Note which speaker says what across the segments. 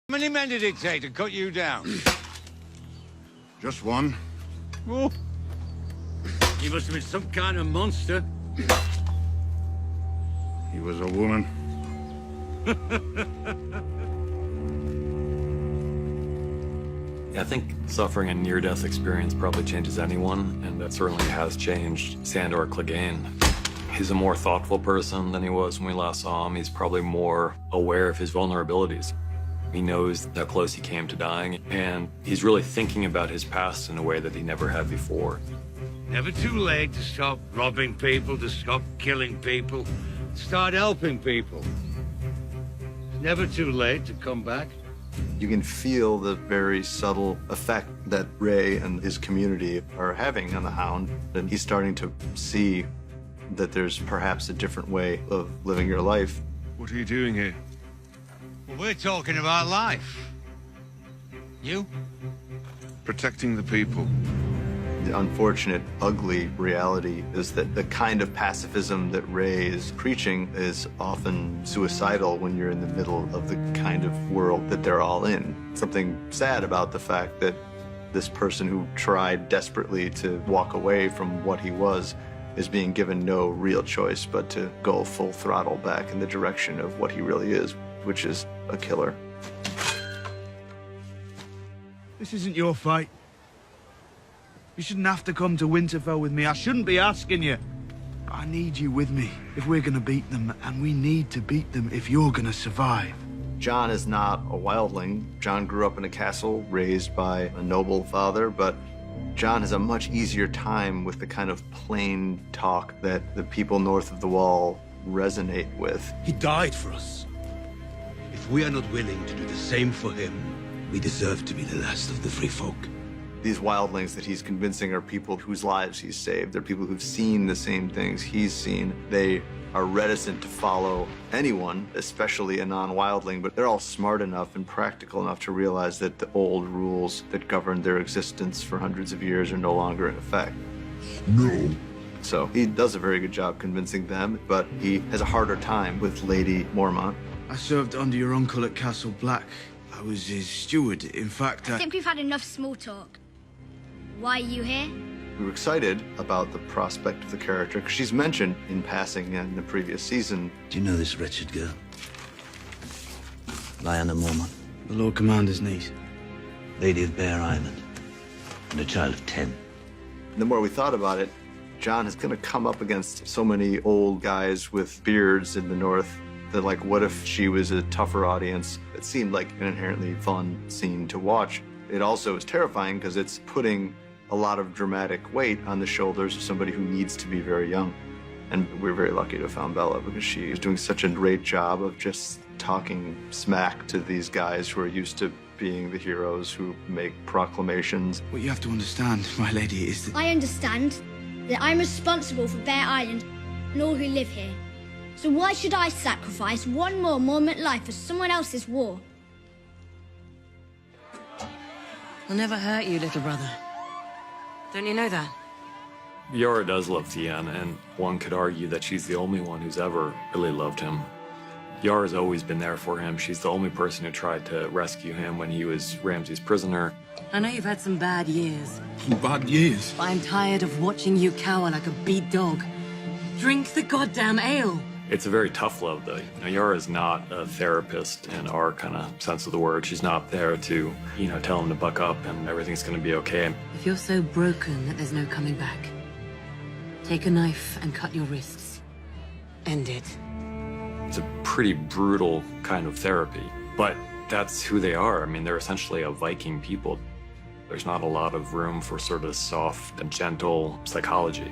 Speaker 1: How many men did it take to cut you down?
Speaker 2: Just one.
Speaker 1: Oh.
Speaker 3: He must have been some kind of monster.
Speaker 2: He was a woman.
Speaker 4: I think suffering a near-death experience probably changes anyone, and that certainly has changed Sandor Clegane. He's a more thoughtful person than he was when we last saw him. He's probably more aware of his vulnerabilities. He knows how close he came to dying, and he's really thinking about his past in a way that he never had before.
Speaker 3: Never too late to stop robbing people, to stop killing people, start helping people. It's never too late to come back.
Speaker 5: You can feel the very subtle effect that Ray and his community are having on the Hound, and he's starting to see that there's perhaps a different way of living your life.
Speaker 2: What are you doing here?
Speaker 1: Well, we're talking about life. You?
Speaker 2: Protecting the people.
Speaker 5: The unfortunate, ugly reality is that the kind of pacifism that Ray is preaching is often suicidal when you're in the middle of the kind of world that they're all in. Something sad about the fact that this person who tried desperately to walk away from what he was is being given no real choice but to go full throttle back in the direction of what he really is, which is a killer.
Speaker 6: This isn't your fight. You shouldn't have to come to Winterfell with me. I shouldn't be asking you. I need you with me if we're gonna beat them, and we need to beat them if you're gonna survive.
Speaker 5: Jon is not a wildling. Jon grew up in a castle, raised by a noble father, but Jon has a much easier time with the kind of plain talk that the people north of the Wall resonate with.
Speaker 7: He died for us. If we are not willing to do the same for him, we deserve to be the last of the free folk.
Speaker 5: These wildlings that he's convincing are people whose lives he's saved. They're people who've seen the same things he's seen. They are reticent to follow anyone, especially a non-wildling, but they're all smart enough and practical enough to realize that the old rules that governed their existence for hundreds of years are no longer in effect.
Speaker 2: No.
Speaker 5: So he does a very good job convincing them, but he has a harder time with Lady Mormont.
Speaker 6: I served under your uncle at Castle Black. I was his steward. In fact,
Speaker 8: I think we've had enough small talk. Why are you here?
Speaker 5: We were excited about the prospect of the character, because she's mentioned in passing in the previous season.
Speaker 7: Do you know this wretched girl? Lyanna Mormont,
Speaker 6: the Lord Commander's niece.
Speaker 7: Lady of Bear Island, and a child of 10.
Speaker 5: The more we thought about it, Jon is going to come up against so many old guys with beards in the north that, like, what if she was a tougher audience? It seemed like an inherently fun scene to watch. It also is terrifying because it's putting a lot of dramatic weight on the shoulders of somebody who needs to be very young. And we're very lucky to have found Bella, because she is doing such a great job of just talking smack to these guys who are used to being the heroes who make proclamations.
Speaker 6: What you have to understand, my lady, is that
Speaker 8: I understand that I'm responsible for Bear Island and all who live here. So why should I sacrifice one more Mormont life for someone else's war?
Speaker 9: I'll never hurt you, little brother. Don't you know that?
Speaker 4: Yara does love Theon, and one could argue that she's the only one who's ever really loved him. Yara's always been there for him. She's the only person who tried to rescue him when he was Ramsay's prisoner.
Speaker 9: I know you've had some bad years,
Speaker 7: Bad years.
Speaker 9: but I'm tired of watching you cower like a beat dog. Drink the goddamn ale!
Speaker 4: It's a very tough love, though. Yara is not a therapist in our kind of sense of the word. She's not there to, tell him to buck up and everything's going to be okay.
Speaker 9: If you're so broken that there's no coming back, take a knife and cut your wrists. End it.
Speaker 4: It's a pretty brutal kind of therapy, but that's who they are. I mean, they're essentially a Viking people. There's not a lot of room for sort of soft and gentle psychology.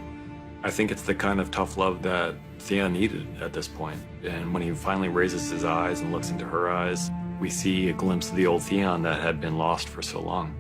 Speaker 4: I think it's the kind of tough love that Theon needed at this point. And when he finally raises his eyes and looks into her eyes, we see a glimpse of the old Theon that had been lost for so long.